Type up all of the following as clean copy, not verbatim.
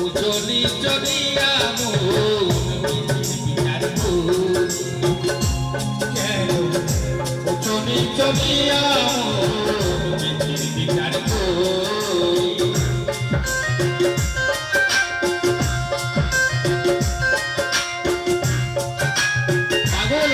উচলি চলিয়া মন বিচার কেন উচলি চলিয়া মন বিচার পাগল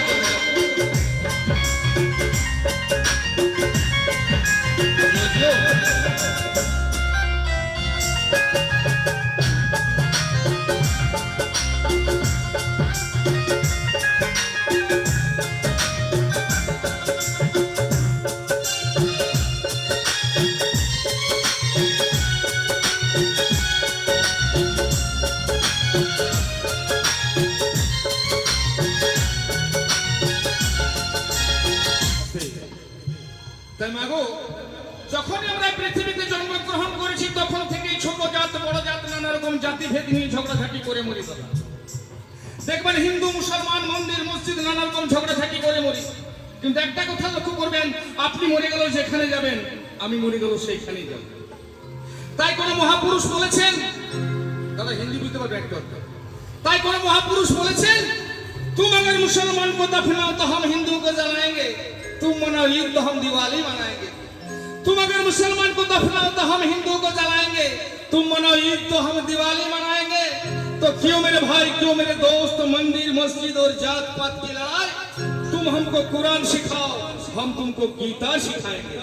তাই মাগো যখনই আমরা পৃথিবীতে জন্মগ্রহণ করেছি তখন থেকেই ছোট জাত বড় জাত নানা রকম জাতিভেদ নিয়ে ঝগড়াঝাটি করে মরি। দেখবেন হিন্দু মুসলমান মন্দির মসজিদ নানা রকম ঝগড়াঝাটি করে মরি, কিন্তু একটা কথা লক্ষ্য করবেন, আপনি মরে গেল যেখানে যাবেন, আমি মরে গেল সেইখানেই যাব। তাই কোন মহাপুরুষ বলেছেন, দাদা হিন্দি বুঝতে পারবে একটা, তাই কোন মহাপুরুষ বলেছেন, तुम अगर मुसलमान को दफनाओ तो हम हिंदू को जलाएंगे, तुम मनाओ ईद तो हम दिवाली मनाएंगे। तुम अगर मुसलमान को दफनाओ तो हम हिंदू को जलाएंगे, तुम मनाओ ईद तो हम दिवाली मनाएंगे। तो क्यों मेरे भाई, क्यों मेरे दोस्त, मंदिर मस्जिद और जात पात की लड़ाई? तुम हमको कुरान सिखाओ, हम तुमको गीता सिखाएंगे।